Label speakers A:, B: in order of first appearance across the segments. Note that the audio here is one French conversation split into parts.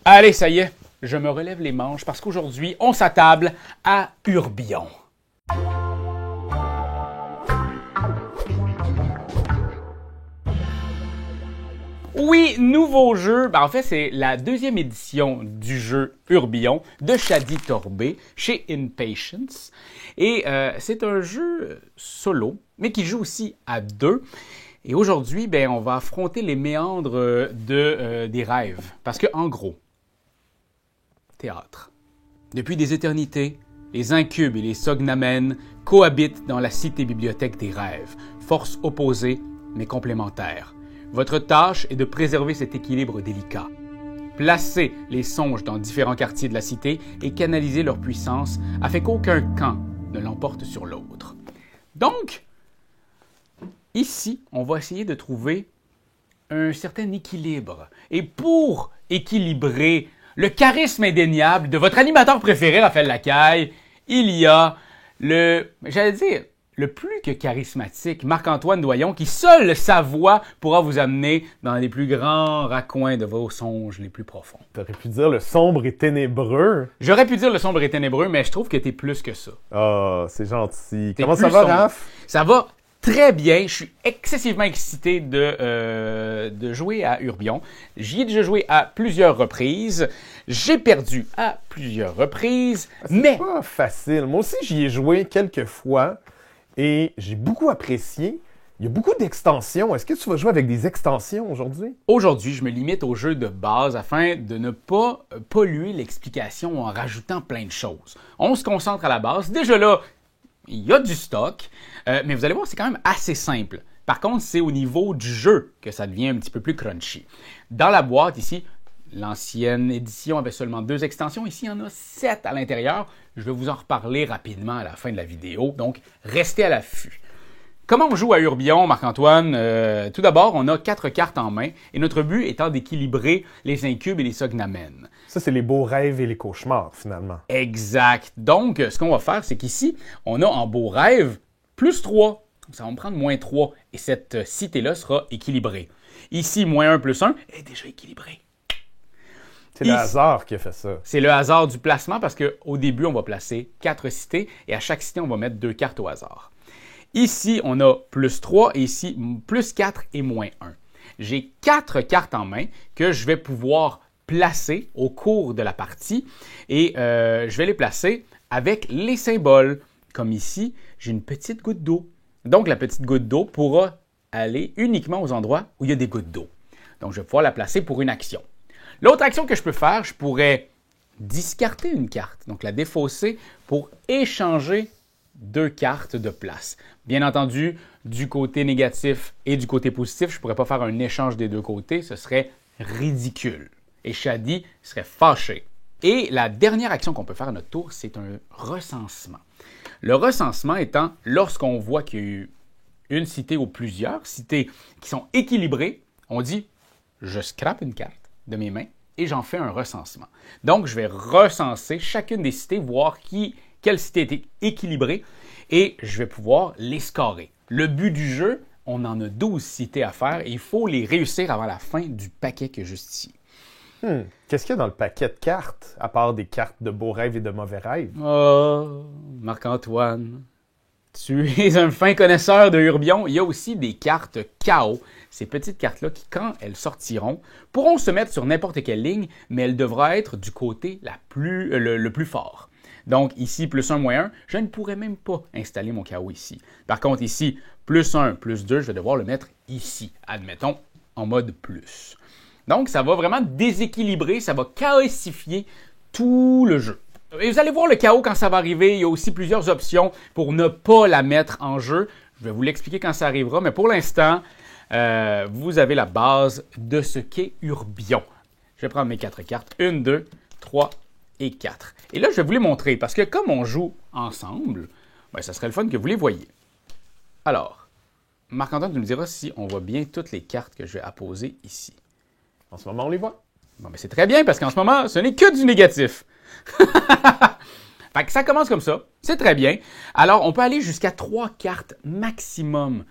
A: Allez, ça y est, je me relève les manches parce qu'aujourd'hui, on s'attable à Urbion. Oui, nouveau jeu. En fait, c'est la deuxième édition du jeu Urbion de Shadi Torbé chez Impatience. Et c'est un jeu solo, mais qui joue aussi à deux. Et aujourd'hui, on va affronter les méandres des rêves. Parce que, en gros, théâtre. Depuis des éternités, les incubes et les sognamen cohabitent dans la cité-bibliothèque des rêves, forces opposées mais complémentaires. Votre tâche est de préserver cet équilibre délicat. Placez les songes dans différents quartiers de la cité et canalisez leur puissance afin qu'aucun camp ne l'emporte sur l'autre. Donc, ici, on va essayer de trouver un certain équilibre. Et pour équilibrer le charisme indéniable de votre animateur préféré, Raphaël Lacaille, il y a le plus que charismatique, Marc-Antoine Doyon, qui seul sa voix pourra vous amener dans les plus grands raccoins de vos songes les plus profonds.
B: T'aurais pu dire le sombre et ténébreux.
A: J'aurais pu dire le sombre et ténébreux, mais je trouve que t'es plus que ça.
B: Ah, c'est gentil.
A: T'es
B: Comment
A: plus
B: ça va,
A: sombre.
B: Raph?
A: Ça va très bien. Je suis excessivement excité de jouer à Urbion. J'y ai déjà joué à plusieurs reprises. J'ai perdu à plusieurs reprises, mais...
B: C'est pas facile. Moi aussi, j'y ai joué quelques fois et j'ai beaucoup apprécié. Il y a beaucoup d'extensions. Est-ce que tu vas jouer avec des extensions aujourd'hui?
A: Aujourd'hui, je me limite au jeu de base afin de ne pas polluer l'explication en rajoutant plein de choses. On se concentre à la base. Déjà là, il y a du stock, mais vous allez voir, c'est quand même assez simple. Par contre, c'est au niveau du jeu que ça devient un petit peu plus crunchy. Dans la boîte ici, l'ancienne édition avait seulement 2 extensions. Ici, il y en a 7 à l'intérieur. Je vais vous en reparler rapidement à la fin de la vidéo, donc restez à l'affût. Comment on joue à Urbion, Marc-Antoine? Tout d'abord, on a 4 cartes en main et notre but étant d'équilibrer les incubes et les sognamen.
B: Ça, c'est les beaux rêves et les cauchemars, finalement.
A: Exact. Donc, ce qu'on va faire, c'est qu'ici, on a en beau rêve plus 3. Donc, ça va me prendre moins 3 et cette cité-là sera équilibrée. Ici, moins 1 plus 1 est déjà équilibré.
B: C'est le hasard qui a fait ça.
A: C'est le hasard du placement parce qu'au début, on va placer 4 cités et à chaque cité, on va mettre 2 cartes au hasard. Ici, on a plus 3 et ici, plus 4 et moins 1. J'ai 4 cartes en main que je vais pouvoir placer au cours de la partie et je vais les placer avec les symboles. Comme ici, j'ai une petite goutte d'eau. Donc, la petite goutte d'eau pourra aller uniquement aux endroits où il y a des gouttes d'eau. Donc, je vais pouvoir la placer pour une action. L'autre action que je peux faire, je pourrais discarter une carte, donc la défausser pour échanger 2 cartes de place. Bien entendu, du côté négatif et du côté positif, je ne pourrais pas faire un échange des deux côtés, ce serait ridicule. Et Shadi serait fâché. Et la dernière action qu'on peut faire à notre tour, c'est un recensement. Le recensement étant, lorsqu'on voit qu'il y a eu une cité ou plusieurs cités qui sont équilibrées, on dit « je scrape une carte de mes mains et j'en fais un recensement ». Donc, je vais recenser chacune des cités, voir quelle cité est équilibrée et je vais pouvoir les scorer. Le but du jeu, on en a 12 cités à faire et il faut les réussir avant la fin du paquet qui est juste ici.
B: Qu'est-ce qu'il y a dans le paquet de cartes, à part des cartes de beaux rêves et de mauvais rêves?
A: Oh, Marc-Antoine, tu es un fin connaisseur de Urbion. Il y a aussi des cartes chaos. Ces petites cartes-là qui, quand elles sortiront, pourront se mettre sur n'importe quelle ligne, mais elles devraient être du côté le plus fort. Donc ici, plus 1, moins 1, je ne pourrais même pas installer mon chaos ici. Par contre, ici, plus 1, plus 2, je vais devoir le mettre ici, admettons, en mode plus. Donc, ça va vraiment déséquilibrer, ça va chaosifier tout le jeu. Et vous allez voir le chaos quand ça va arriver. Il y a aussi plusieurs options pour ne pas la mettre en jeu. Je vais vous l'expliquer quand ça arrivera, mais pour l'instant, vous avez la base de ce qu'est Urbion. Je vais prendre mes 4 cartes. 1, 2, 3 et 4. Et là, je vais vous les montrer parce que comme on joue ensemble, ça serait le fun que vous les voyiez. Alors, Marc-Antoine, tu me diras si on voit bien toutes les cartes que je vais apposer ici.
B: En ce moment, on les voit.
A: Bon, c'est très bien parce qu'en ce moment, ce n'est que du négatif. Fait que ça commence comme ça. C'est très bien. Alors, on peut aller jusqu'à 3 cartes maximum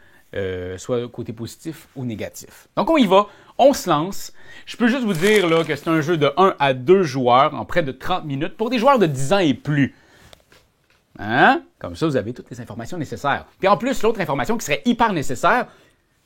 A: soit côté positif ou négatif. Donc, on y va, on se lance. Je peux juste vous dire là, que c'est un jeu de 1 à 2 joueurs en près de 30 minutes pour des joueurs de 10 ans et plus. Hein? Comme ça, vous avez toutes les informations nécessaires. Puis en plus, l'autre information qui serait hyper nécessaire,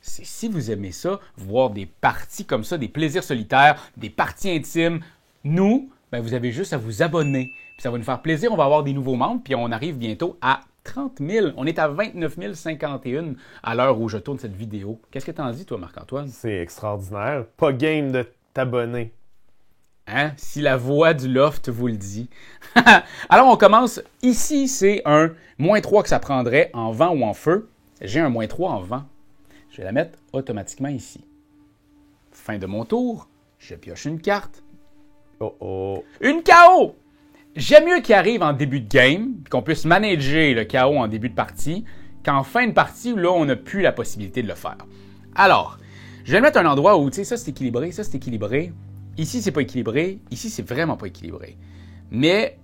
A: c'est si vous aimez ça, voir des parties comme ça, des plaisirs solitaires, des parties intimes, nous, ben vous avez juste à vous abonner. Puis ça va nous faire plaisir, on va avoir des nouveaux membres, puis on arrive bientôt à 30 000. On est à 29 051 à l'heure où je tourne cette vidéo. Qu'est-ce que t'en dis, toi, Marc-Antoine?
B: C'est extraordinaire. Pas game de t'abonner.
A: Hein? Si la voix du loft vous le dit. Alors, on commence. Ici, c'est un -3 que ça prendrait en vent ou en feu. J'ai un -3 en vent. Je vais la mettre automatiquement ici. Fin de mon tour. Je pioche une carte.
B: Oh oh.
A: Une KO! J'aime mieux qu'il arrive en début de game, qu'on puisse manager le KO en début de partie, qu'en fin de partie, où là, on n'a plus la possibilité de le faire. Alors, je vais le mettre à un endroit où, tu sais, ça c'est équilibré, ça c'est équilibré. Ici, c'est pas équilibré. Ici, c'est vraiment pas équilibré. Mais,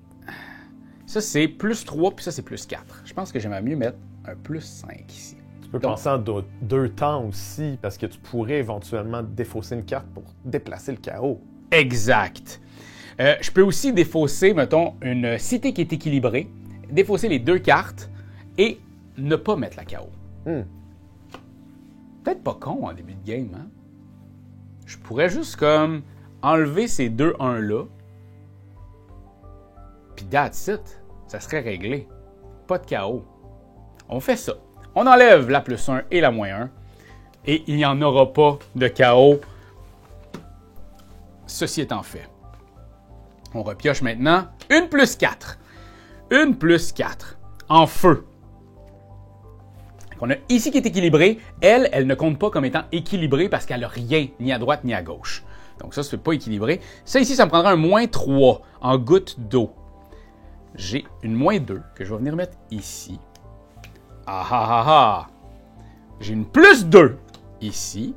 A: ça c'est +3, puis ça c'est +4. Je pense que j'aimerais mieux mettre un +5 ici.
B: Tu peux penser en deux temps aussi, parce que tu pourrais éventuellement défausser une carte pour déplacer le chaos.
A: Exact. Je peux aussi défausser, mettons, une cité qui est équilibrée, défausser les 2 cartes et ne pas mettre la KO. Peut-être pas con en début de game, hein? Je pourrais juste comme enlever ces 2-1 là, puis that's it. Ça serait réglé. Pas de KO. On fait ça. On enlève la +1 et la -1 et il n'y en aura pas de KO. Ceci étant fait. On repioche maintenant une +4. Une +4 en feu. On a ici qui est équilibrée. Elle ne compte pas comme étant équilibrée parce qu'elle n'a rien, ni à droite ni à gauche. Donc ça, c'est pas équilibré. Ça ici, ça me prendra un -3 en gouttes d'eau. J'ai une -2 que je vais venir mettre ici. Ah ah ah ah! J'ai une +2 ici.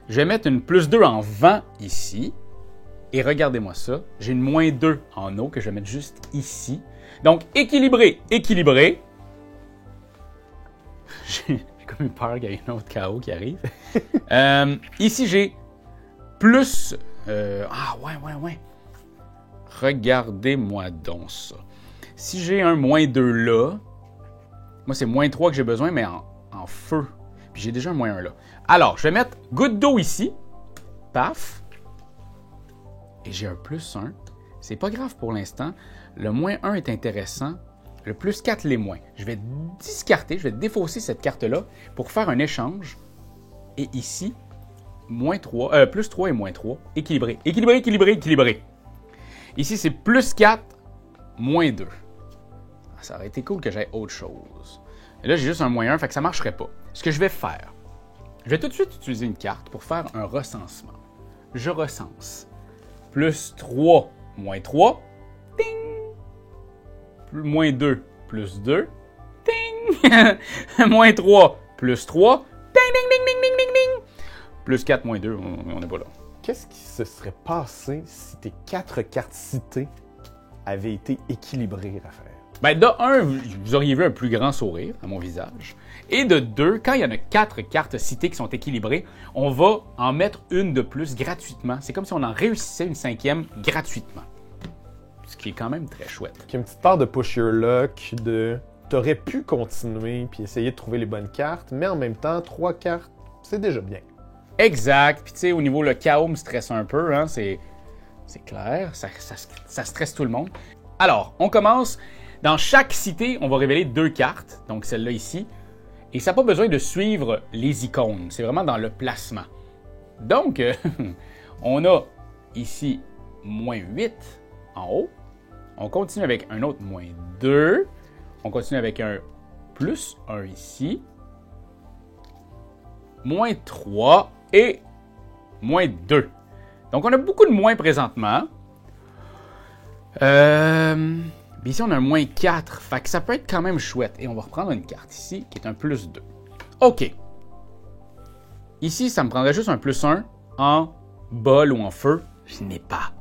A: Je vais mettre une +2 en vent ici. Et regardez-moi ça. J'ai une -2 en eau que je vais mettre juste ici. Donc, équilibré, équilibré. J'ai comme eu peur qu'il y ait un autre KO qui arrive. Ici, j'ai plus... ouais. Regardez-moi donc ça. Si j'ai un -2 là, moi, c'est -3 que j'ai besoin, mais en feu. Puis j'ai déjà un -1 là. Alors, je vais mettre goutte d'eau ici. Paf. Et j'ai un +1. C'est pas grave pour l'instant. Le -1 est intéressant. Le +4 l'est moins. Je vais discarter, je vais défausser cette carte-là pour faire un échange. Et ici, +3 et -3. Équilibré. Équilibré, équilibré, équilibré. Ici, c'est +4, -2. Ça aurait été cool que j'aie autre chose. Et là, j'ai juste un -1, fait que ça ne marcherait pas. Ce que je vais faire, je vais tout de suite utiliser une carte pour faire un recensement. Je recense. +3, -3. Ding! -2, +2. Ding! -3, +3. Ding, ding, ding, ding, ding, ding, ding! +4, -2, on n'est pas là.
B: Qu'est-ce qui se serait passé si tes 4 cartes citées avaient été équilibrées, Raphaël?
A: Ben, de 1, vous auriez vu un plus grand sourire à mon visage. Et de 2, quand il y en a 4 cartes citées qui sont équilibrées, on va en mettre une de plus gratuitement. C'est comme si on en réussissait une 5e gratuitement. Ce qui est quand même très chouette.
B: Il y a une petite part de push your luck, de t'aurais pu continuer puis essayer de trouver les bonnes cartes, mais en même temps, 3 cartes, c'est déjà bien.
A: Exact. Puis tu sais, au niveau le chaos me stresse un peu, hein, c'est clair, ça stresse tout le monde. Alors, on commence. Dans chaque cité, on va révéler 2 cartes, donc celle-là ici. Et ça n'a pas besoin de suivre les icônes, c'est vraiment dans le placement. Donc, on a ici -8 en haut. On continue avec un autre -2. On continue avec un +1 ici. -3 et -2. Donc, on a beaucoup de moins présentement. Ici, on a un -4. Fait que ça peut être quand même chouette. Et on va reprendre une carte ici qui est un +2. OK. Ici, ça me prendrait juste un +1 en bol ou en feu. Je n'ai pas.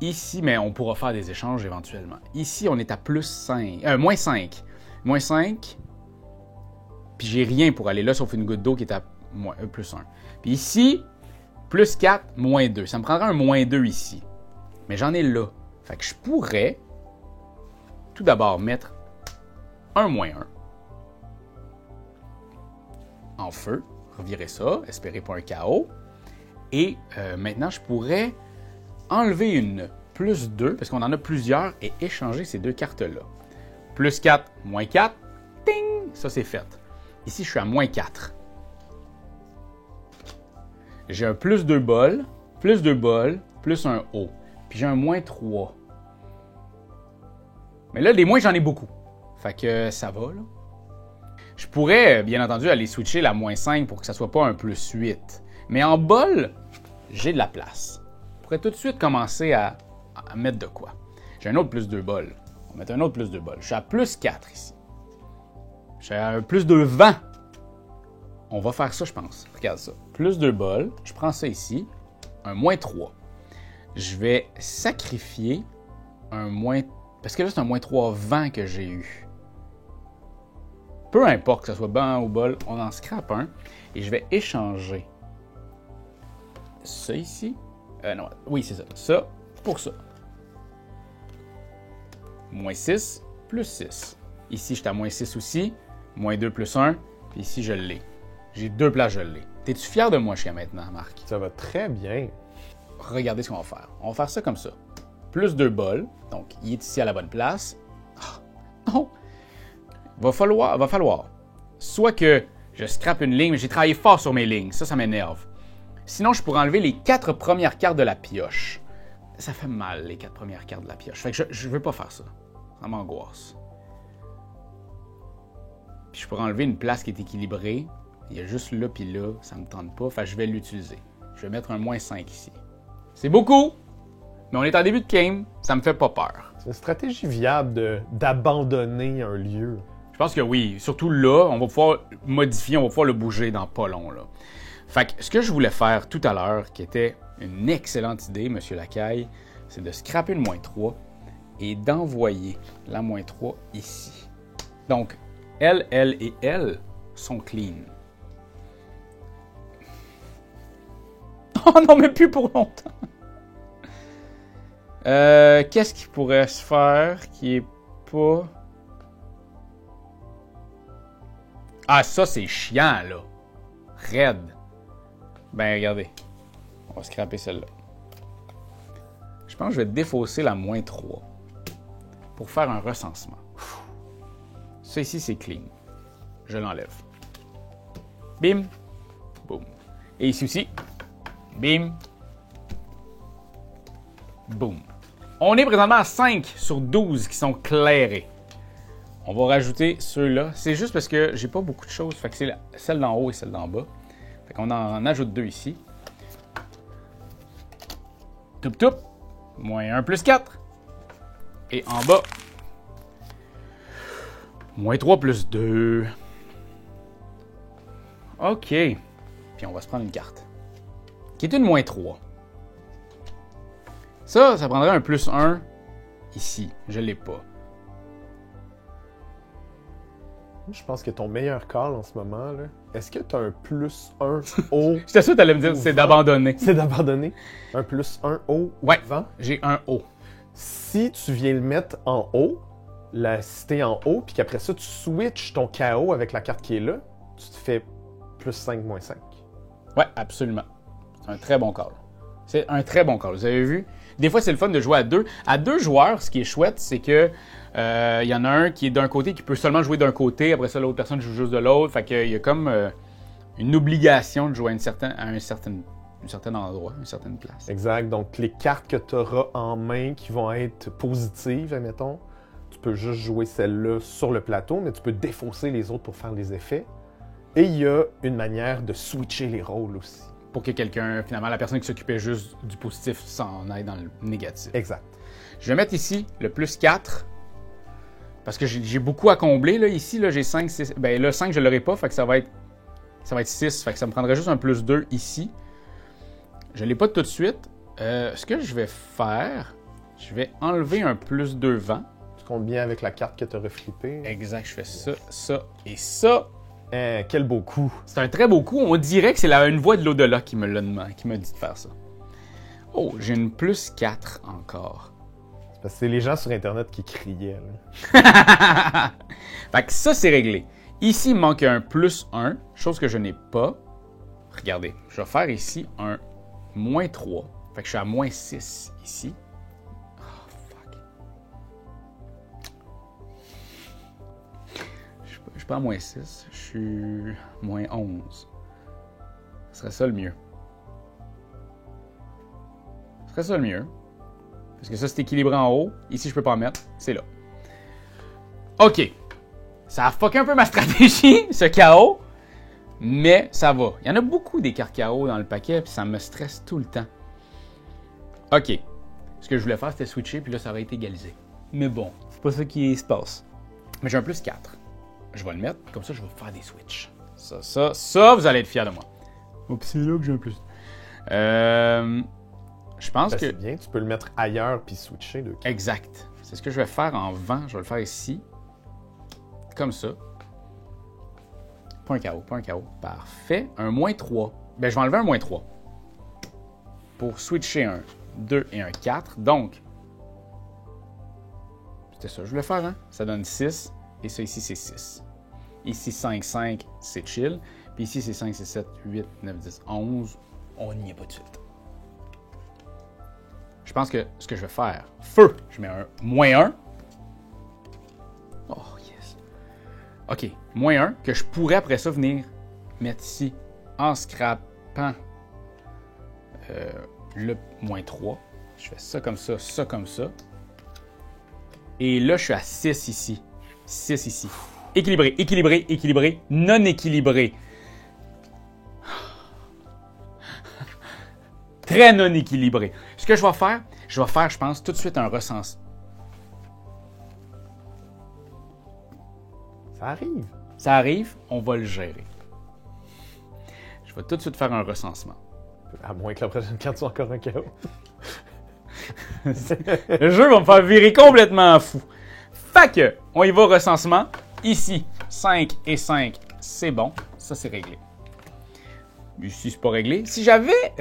A: Ici, mais on pourra faire des échanges éventuellement. Ici, on est à +5. -5. -5. Puis j'ai rien pour aller là, sauf une goutte d'eau qui est à plus 1. Puis ici, plus 4, moins 2. Ça me prendrait un moins 2 ici. Mais j'en ai là. Fait que je pourrais tout d'abord mettre un moins 1 en feu. Revirer ça, espérer pas un chaos. Et maintenant, je pourrais enlever une plus 2, parce qu'on en a plusieurs, et échanger ces deux cartes-là. Plus 4, moins 4, ting! Ça, c'est fait. Ici, je suis à moins 4. J'ai un plus 2 bol, plus 2 bol, plus un haut. Puis j'ai un moins 3. Mais là, les moins, j'en ai beaucoup. Fait que ça va, là. Je pourrais, bien entendu, aller switcher la moins 5 pour que ça soit pas un plus 8. Mais en bol, j'ai de la place. Je pourrais tout de suite commencer à mettre de quoi. J'ai un autre plus 2 bol. On va mettre un autre plus 2 bol. Je suis à plus 4 ici. J'ai un plus 2 vent. On va faire ça, je pense. Regarde ça. Plus 2 bol. Je prends ça ici. Un moins 3. Je vais sacrifier un moins... Parce que là, c'est un moins 3 vent que j'ai eu. Peu importe que ce soit banc ou bol, on en scrape un. Et je vais échanger ça ici. Non, oui, c'est ça. Ça pour ça. Moins 6 plus 6. Ici, je suis à moins 6 aussi. Moins 2 plus 1. Puis ici, je l'ai. J'ai deux places, je l'ai. T'es-tu fier de moi jusqu'à maintenant, Marc?
B: Ça va très bien.
A: Regardez ce qu'on va faire. On va faire ça comme ça. Plus 2 bols. Donc, il est ici à la bonne place. Oh, non! Va falloir soit que je scrape une ligne, mais j'ai travaillé fort sur mes lignes. Ça m'énerve. Sinon, je pourrais enlever les 4 premières cartes de la pioche. Ça fait mal, les 4 premières cartes de la pioche. Fait que je veux pas faire ça. Ça m'angoisse. Puis je pourrais enlever une place qui est équilibrée. Il y a juste là puis là, ça me tente pas. Fait que je vais l'utiliser. Je vais mettre un moins 5 ici. C'est beaucoup! Mais on est en début de game, ça me fait pas peur.
B: C'est une stratégie viable d'abandonner un lieu.
A: Je pense que oui. Surtout là, on va pouvoir modifier, on va pouvoir le bouger dans pas long, là. Fait que ce que je voulais faire tout à l'heure, qui était une excellente idée, Monsieur Lacaille, c'est de scraper le moins 3 et d'envoyer la moins 3 ici. Donc, elle et elle sont clean. Oh non, mais plus pour longtemps! Qu'est-ce qui pourrait se faire qui est pas... Ah, ça, c'est chiant, là. Raide. Ben, regardez. On va scraper celle-là. Je pense que je vais défausser la moins 3 pour faire un recensement. Ça ici, c'est clean. Je l'enlève. Bim. Boum. Et ici aussi. Bim. Boum. On est présentement à 5 sur 12 qui sont clairés. On va rajouter ceux-là. C'est juste parce que j'ai pas beaucoup de choses. Fait que c'est celle d'en haut et celle d'en bas. Fait qu'on en ajoute 2 ici. Toup toup. Moins 1 plus 4. Et en bas, moins 3 plus 2. OK. Puis on va se prendre une carte. Qui est une moins 3. Ça prendrait un plus 1 ici. Je l'ai pas.
B: Je pense que ton meilleur call en ce moment, là, est-ce que tu as un plus 1 haut?
A: J'étais sûr que tu allais me dire c'est d'abandonner.
B: C'est d'abandonner. Un plus 1 haut
A: Ouais,
B: vent?
A: j'ai un haut.
B: Si tu viens le mettre en haut, la cité en haut, puis qu'après ça, tu switches ton chaos avec la carte qui est là, tu te fais plus 5, moins 5.
A: Ouais, absolument. C'est un très bon call. C'est un très bon call. Vous avez vu? Des fois, c'est le fun de jouer à deux. À 2 joueurs, ce qui est chouette, c'est que y en a un qui est d'un côté qui peut seulement jouer d'un côté, après ça, l'autre personne joue juste de l'autre. Fait qu'il y a comme une obligation de jouer à un certain endroit, une certaine place.
B: Exact. Donc, les cartes que tu auras en main qui vont être positives, admettons, tu peux juste jouer celle-là sur le plateau, mais tu peux défausser les autres pour faire les effets. Et il y a une manière de switcher les rôles aussi.
A: Pour que quelqu'un, finalement, la personne qui s'occupait juste du positif s'en aille dans le négatif.
B: Exact.
A: Je vais mettre ici le plus 4. Parce que j'ai beaucoup à combler. Là. Ici, là, j'ai 5, 6. Ben là, 5, je ne l'aurai pas. Fait que ça va être 6. Fait que ça me prendrait juste un plus 2 ici. Je ne l'ai pas tout de suite. Ce que je vais faire, je vais enlever un plus 2 vent.
B: Tu comptes bien avec la carte que tu aurais flippée.
A: Exact. Je fais ça, ça et ça.
B: Quel beau coup.
A: C'est un très beau coup. On dirait que c'est une voix de l'au-delà qui me dit de faire ça. Oh, j'ai une plus 4 encore.
B: C'est parce que c'est les gens sur Internet qui criaient. Là.
A: Fait que ça, c'est réglé. Ici, il me manque un plus 1, chose que je n'ai pas. Regardez, je vais faire ici un moins 3. Fait que je suis à moins 6 ici. Oh, fuck. Je suis pas à moins 6, je suis moins 11. Ce serait ça le mieux. Ce serait ça le mieux. Parce que ça, c'est équilibré en haut. Ici, je peux pas en mettre. C'est là. OK. Ça a fucké un peu ma stratégie, ce chaos. Mais ça va. Il y en a beaucoup des cartes chaos dans le paquet, puis ça me stresse tout le temps. OK. Ce que je voulais faire, c'était switcher, puis là, ça aurait été égalisé. Mais bon, c'est pas ça qui se passe. Mais j'ai un plus 4. Je vais le mettre, comme ça, je vais faire des switches. Ça, vous allez être fiers de moi. Oups, c'est là que j'ai un plus. Je pense que...
B: C'est bien, tu peux le mettre ailleurs puis switcher.
A: Exact. C'est ce que je vais faire en vent. Je vais le faire ici. Comme ça. Pas un chaos, pas un chaos. Parfait. Un moins 3. Ben, je vais enlever un moins 3. Pour switcher un 2 et un 4. Donc, c'était ça que je voulais faire, hein? Ça donne 6. Et ça ici, c'est 6. Ici, 5, 5, c'est chill. Puis ici, c'est 5, c'est 7, 8, 9, 10, 11. On n'y est pas de suite. Je pense que ce que je vais faire, feu, je mets un moins 1. Oh, yes. OK, moins 1, que je pourrais après ça venir mettre ici en scrapant le moins 3. Je fais ça comme ça comme ça. Et là, je suis à 6 ici. 6 ici. Équilibré, équilibré, équilibré, non équilibré. Très non équilibré. Ce que je vais faire, je pense, tout de suite un recensement.
B: Ça arrive.
A: Ça arrive, on va le gérer. Je vais tout de suite faire un recensement.
B: À moins que la prochaine carte soit encore un chaos.
A: Le jeu va me faire virer complètement fou. Fait que, on y va au recensement. Ici, 5 et 5, c'est bon. Ça, c'est réglé. Ici, c'est pas réglé. Si j'avais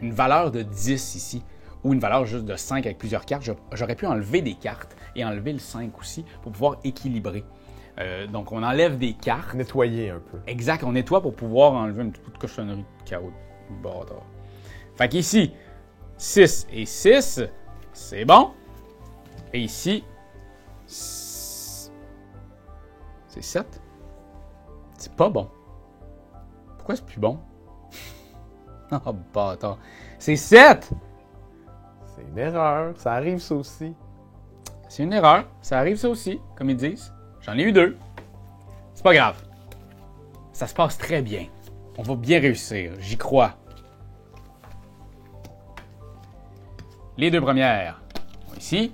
A: une valeur de 10 ici, ou une valeur juste de 5 avec plusieurs cartes, j'aurais pu enlever des cartes et enlever le 5 aussi pour pouvoir équilibrer. Donc, on enlève des cartes.
B: Nettoyer un peu.
A: Exact, on nettoie pour pouvoir enlever une petite cochonnerie de chaos. Bâtard. Fait qu'ici, 6 et 6, c'est bon. Et ici, c'est 7. C'est pas bon. Pourquoi c'est plus bon? Oh, bâtard. C'est 7!
B: C'est une erreur. Ça arrive, ça aussi.
A: C'est une erreur. Ça arrive, ça aussi, comme ils disent. J'en ai eu 2. C'est pas grave. Ça se passe très bien. On va bien réussir. J'y crois. Les 2 premières vont ici.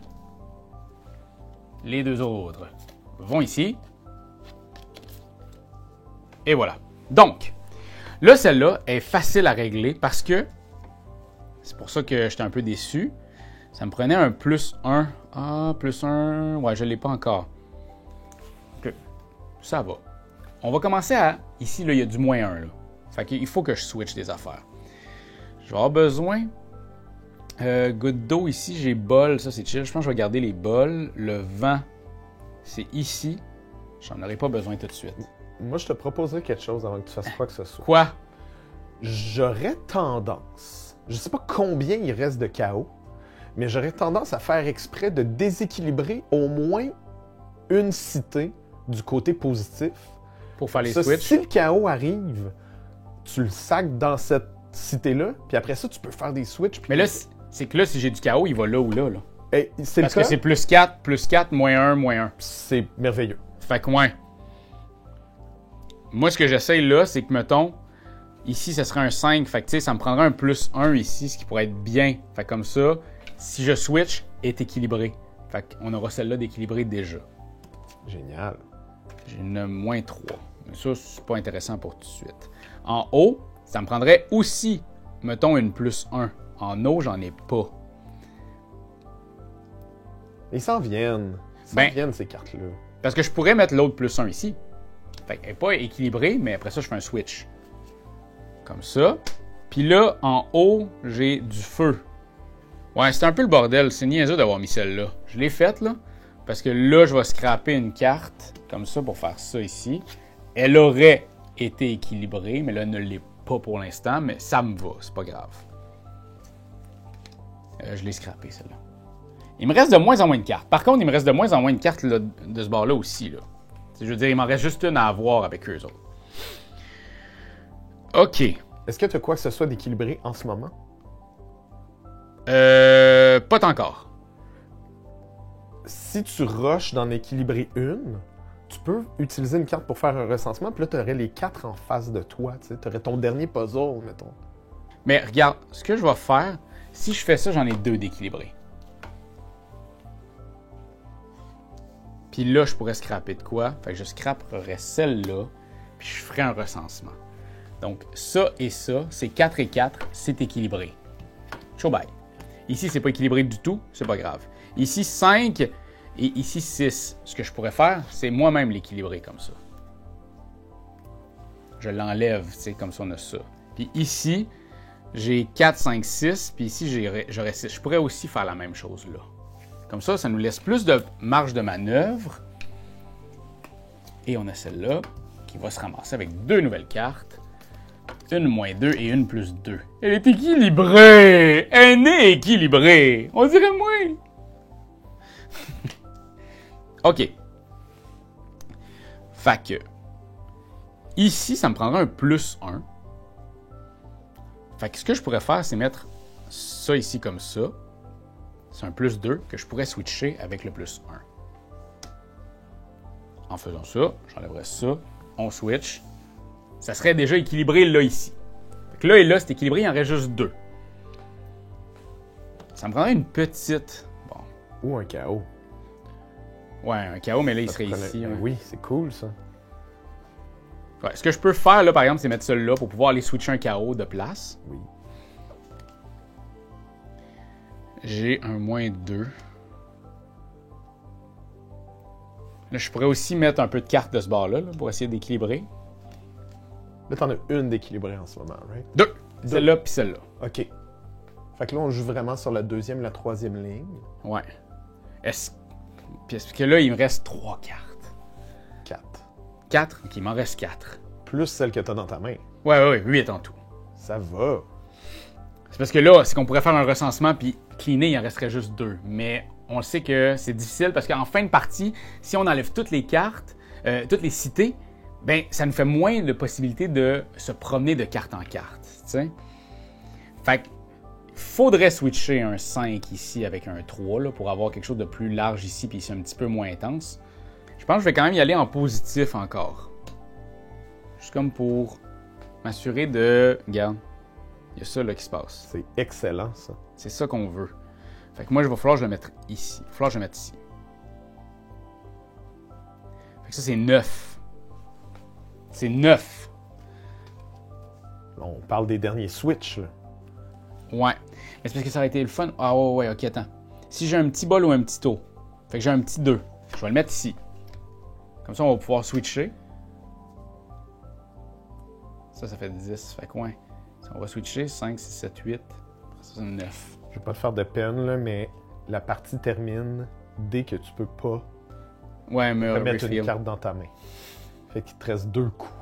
A: Les 2 autres vont ici. Et voilà. Donc, là, celle-là est facile à régler parce que c'est pour ça que j'étais un peu déçu. Ça me prenait un plus 1. Ah, plus 1. Ouais, je ne l'ai pas encore. OK. Ça va. On va commencer à... Ici, là, il y a du moins 1. Là. Fait qu'il faut que je switch des affaires. Je vais avoir besoin... goutte d'eau, ici, j'ai bol. Ça, c'est chill. Je pense que je vais garder les bols. Le vent, c'est ici. J'en aurai pas besoin tout de suite.
B: Moi, je te proposerais quelque chose avant que tu fasses quoi que ce soit.
A: Quoi?
B: J'aurais tendance, je sais pas combien il reste de chaos, mais j'aurais tendance à faire exprès de déséquilibrer au moins une cité du côté positif.
A: Pour faire les
B: Ça,
A: switches?
B: si le chaos arrive, tu le sacs dans cette cité-là, puis après ça, tu peux faire des switches.
A: Mais là, c'est que là, si j'ai du chaos, il va là ou là.
B: Et c'est
A: Parce
B: le
A: que
B: cas,
A: c'est plus 4, moins 1, moins 1.
B: c'est merveilleux.
A: Fait que ouais. Moi, ce que j'essaye là, c'est que, mettons, ici, ça serait un 5. Fait que, tu sais, ça me prendrait un plus 1 ici, ce qui pourrait être bien. Fait que comme ça, si je switch, est équilibré. Fait qu'on aura celle-là d'équilibré déjà.
B: Génial.
A: J'ai une moins 3. Mais ça, c'est pas intéressant pour tout de suite. En haut, ça me prendrait aussi, mettons, une plus 1. En haut, j'en ai pas.
B: Ils s'en viennent. Ils s'en
A: Ben,
B: viennent, ces cartes-là.
A: Parce que je pourrais mettre l'autre plus 1 ici. Fait qu'elle n'est pas équilibrée, mais après ça, je fais un switch. Comme ça. Puis là, en haut, j'ai du feu. Ouais, c'est un peu le bordel. C'est niaiseux d'avoir mis celle-là. Je l'ai faite, là. Parce que là, je vais scraper une carte, comme ça, pour faire ça ici. Elle aurait été équilibrée, mais là, elle ne l'est pas pour l'instant. Mais ça me va, c'est pas grave. Je l'ai scrappé, celle-là. Il me reste de moins en moins de cartes. Par contre, il me reste de moins en moins de cartes là, de ce bord-là aussi. Là. Je veux dire, il m'en reste juste une à avoir avec eux autres. OK.
B: Est-ce que tu as quoi que ce soit d'équilibré en ce moment?
A: Pas encore.
B: Si tu rushes d'en équilibrer une, tu peux utiliser une carte pour faire un recensement, puis là, tu aurais les 4 en face de toi. Tu aurais ton dernier puzzle, mettons.
A: Mais regarde, ce que je vais faire, si je fais ça, j'en ai 2 d'équilibrés. Puis là, je pourrais scraper de quoi? Fait que je scraperais celle-là, puis je ferai un recensement. Donc, ça et ça, c'est 4 et 4, c'est équilibré. Ciao bye. Ici, c'est pas équilibré du tout, c'est pas grave. Ici, 5 et ici, 6. Ce que je pourrais faire, c'est moi-même l'équilibrer comme ça. Je l'enlève, tu sais, comme ça, on a ça. Puis ici, j'ai 4, 5, 6, puis ici, j'aurais 6. Je pourrais aussi faire la même chose là. Comme ça, ça nous laisse plus de marge de manœuvre. Et on a celle-là qui va se ramasser avec 2 nouvelles cartes. Une -2 et une +2. Elle est équilibrée! Elle est équilibrée! On dirait moins! OK. Fait que... Ici, ça me prendra un +1. Fait que ce que je pourrais faire, c'est mettre ça ici comme ça. C'est un +2 que je pourrais switcher avec le +1. En faisant ça, j'enlèverais ça. On switch. Ça serait déjà équilibré là, ici. Fait que là et là, c'est équilibré, il en reste juste 2. Ça me prendrait une petite... Bon.
B: Ou un chaos.
A: Ouais, un chaos, mais là, il serait ici. Ouais.
B: Oui, c'est cool, ça.
A: Ouais, ce que je peux faire, là, par exemple, c'est mettre ça là pour pouvoir aller switcher un chaos de place.
B: Oui.
A: J'ai un -2. Là, je pourrais aussi mettre un peu de cartes de ce bord-là là, pour essayer d'équilibrer.
B: Là, t'en as une d'équilibrée en ce moment, right?
A: 2. Celle-là puis celle-là.
B: OK. Fait que là, on joue vraiment sur la deuxième et la troisième ligne.
A: Ouais. Puis est-ce que là, il me reste 3 cartes.
B: 4.
A: 4? OK, il m'en reste 4.
B: Plus celle que t'as dans ta main.
A: Ouais, 8 en tout.
B: Ça va.
A: C'est parce que là, c'est qu'on pourrait faire un recensement puis cleaner, il en resterait juste 2. Mais on le sait que c'est difficile parce qu'en fin de partie, si on enlève toutes les cartes, toutes les cités, ben ça nous fait moins de possibilités de se promener de carte en carte. T'sais? Fait que faudrait switcher un 5 ici avec un 3 là, pour avoir quelque chose de plus large ici puis ici un petit peu moins intense. Je pense que je vais quand même y aller en positif encore. Juste comme pour m'assurer de... Regarde, il y a ça là qui se passe.
B: C'est excellent, ça.
A: C'est ça qu'on veut. Fait que moi, il va falloir que je le mette ici. Il va falloir que je le mette ici. Fait que ça, c'est 9. C'est 9.
B: On parle des derniers switches, là.
A: Ouais. Mais c'est parce que ça aurait été le fun. Ah ouais, ok, attends. Si j'ai un petit bol ou un petit taux, fait que j'ai un petit 2, je vais le mettre ici. Comme ça, on va pouvoir switcher. Ça fait 10. Fait que ouais. On va switcher 5, 6, 7, 8. Après ça, c'est 9.
B: Je vais pas te faire de peine, là, mais la partie termine dès que tu peux pas mettre une carte dans ta main. Fait qu'il te reste 2 coups.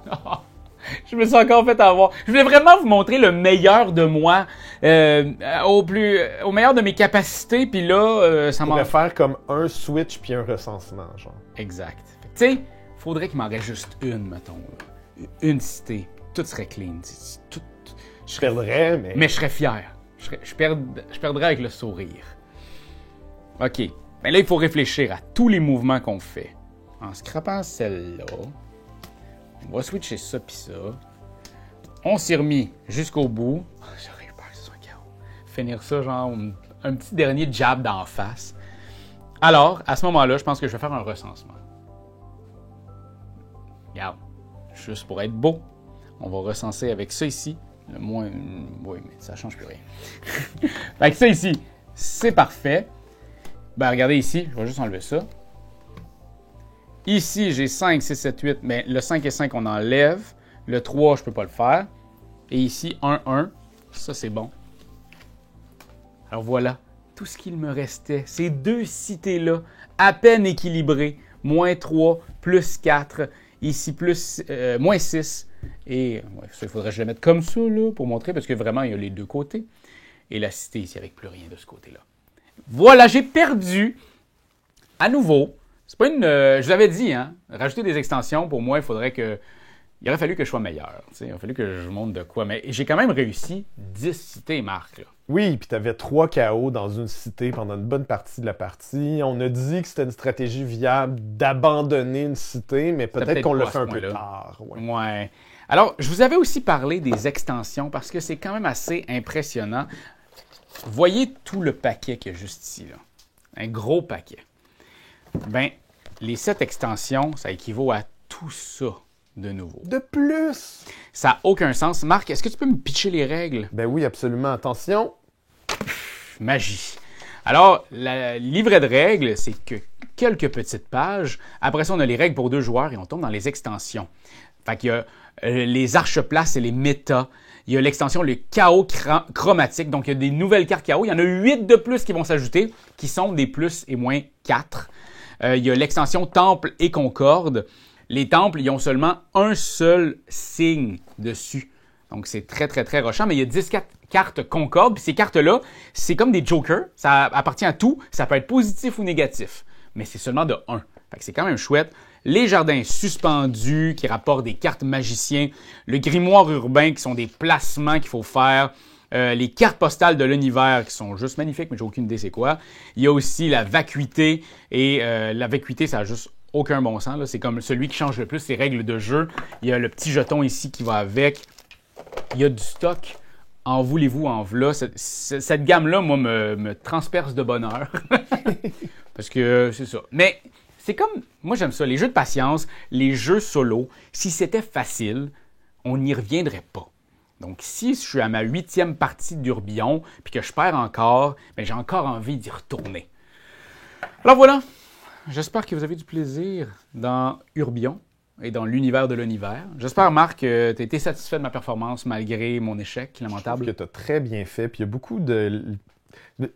A: Je me suis encore fait avoir. Je voulais vraiment vous montrer le meilleur de moi, au meilleur de mes capacités, puis là, ça
B: On
A: m'en...
B: pourrait faire comme un switch puis un recensement, genre.
A: Exact. Tu sais, faudrait qu'il m'en reste juste une, mettons. Une cité. Tout serait clean. Tout...
B: Je perdrais, mais...
A: Mais je serais fier. Je perdrais avec le sourire. OK. Mais là, il faut réfléchir à tous les mouvements qu'on fait. En scrapant celle-là, on va switcher ça puis ça. On s'est remis jusqu'au bout. J'aurais eu peur que ce soit un chaos. Finir ça, genre, un petit dernier jab d'en face. Alors, à ce moment-là, je pense que je vais faire un recensement. Regarde. Juste pour être beau. On va recenser avec ça ici. Le moins... Oui, mais ça change plus rien. Fait que ça ici, c'est parfait. Ben, regardez ici, je vais juste enlever ça. Ici, j'ai 5, 6, 7, 8, mais le 5 et 5, on enlève. Le 3, je ne peux pas le faire. Et ici, 1, 1. Ça, c'est bon. Alors voilà, tout ce qu'il me restait, ces deux cités-là, à peine équilibrées. Moins 3, plus 4. Ici, moins 6. Et ouais, ça, il faudrait que je le mette comme ça, là, pour montrer, parce que vraiment, il y a les deux côtés. Et la cité ici, avec plus rien de ce côté-là. Voilà, j'ai perdu. À nouveau. C'est pas une. Je vous avais dit, hein, rajouter des extensions, pour moi, il aurait fallu que je sois meilleur. Il aurait fallu que je montre de quoi. Mais j'ai quand même réussi 10 cités, Marc. Là.
B: Oui, puis tu avais 3 KO dans une cité pendant une bonne partie de la partie. On a dit que c'était une stratégie viable d'abandonner une cité, mais peut-être qu'on l'a fait un peu tard.
A: Ouais. Alors, je vous avais aussi parlé des extensions parce que c'est quand même assez impressionnant. Voyez tout le paquet qu'il y a juste ici. Là. Un gros paquet. Ben, les 7 extensions, ça équivaut à tout ça de nouveau.
B: De plus!
A: Ça n'a aucun sens. Marc, est-ce que tu peux me pitcher les règles?
B: Ben oui, absolument. Attention!
A: Magie. Alors, le livret de règles, c'est que quelques petites pages. Après ça, on a les règles pour 2 joueurs et on tombe dans les extensions. Fait qu'il y a les archeplaces et les méta. Il y a l'extension, le chaos chromatique. Donc, il y a des nouvelles cartes chaos. Il y en a 8 de plus qui vont s'ajouter, qui sont des plus et moins 4. Il y a l'extension temple et concorde. Les temples, ils ont seulement un seul signe dessus. Donc, c'est très, très, très rochant. Mais il y a 10 cartes concorde. Puis ces cartes-là, c'est comme des jokers. Ça appartient à tout. Ça peut être positif ou négatif. Mais c'est seulement de 1. Fait que c'est quand même chouette. Les jardins suspendus qui rapportent des cartes magiciens. Le grimoire urbain qui sont des placements qu'il faut faire. Les cartes postales de l'univers qui sont juste magnifiques, mais j'ai aucune idée c'est quoi. Il y a aussi la vacuité. Et la vacuité, ça a juste aucun bon sens. Là. C'est comme celui qui change le plus ses règles de jeu. Il y a le petit jeton ici qui va avec. Il y a du stock. En voulez-vous, en v'là. Cette gamme-là, moi, me transperce de bonheur. Parce que c'est ça. Mais c'est comme... Moi, j'aime ça. Les jeux de patience, les jeux solo, si c'était facile, on n'y reviendrait pas. Donc, si je suis à ma 8e partie d'Urbion, puis que je perds encore, bien, j'ai encore envie d'y retourner. Alors voilà. J'espère que vous avez du plaisir dans Urbion et dans l'univers de l'univers. J'espère, Marc, que tu as été satisfait de ma performance malgré mon échec lamentable.
B: Je trouve que tu as très bien fait. Puis il y a beaucoup de...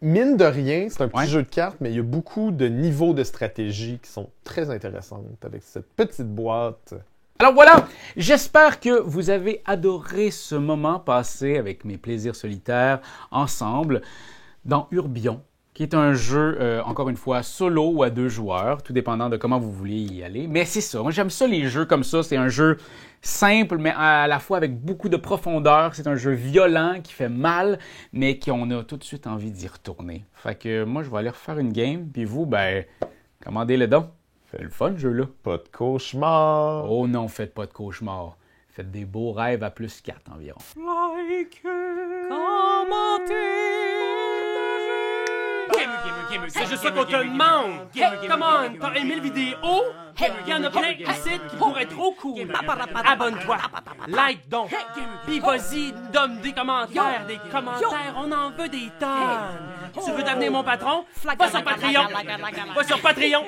B: Mine de rien, c'est un petit jeu de cartes, mais il y a beaucoup de niveaux de stratégie qui sont très intéressantes avec cette petite boîte.
A: Alors voilà, j'espère que vous avez adoré ce moment passé avec mes plaisirs solitaires ensemble dans Urbion, qui est un jeu, encore une fois, solo ou à 2 joueurs, tout dépendant de comment vous voulez y aller. Mais c'est ça, moi j'aime ça les jeux comme ça, c'est un jeu simple, mais à la fois avec beaucoup de profondeur. C'est un jeu violent, qui fait mal, mais qu'on a tout de suite envie d'y retourner. Fait que moi, je vais aller refaire une game, puis vous, ben, commandez-le donc. Fait le fun, ce jeu-là.
B: Pas de cauchemar.
A: Oh non, faites pas de cauchemar. Faites des beaux rêves à plus 4 environ.
C: Like, commentez, c'est juste ça qu'on te demande. Come on, t'as aimé le vidéo? Il y en a plein ici qui pourraient être trop cool. Abonne-toi, like donc. Puis vas-y, donne des commentaires, on en veut des tonnes. Tu veux devenir mon patron? Va sur Patreon. Va sur Patreon.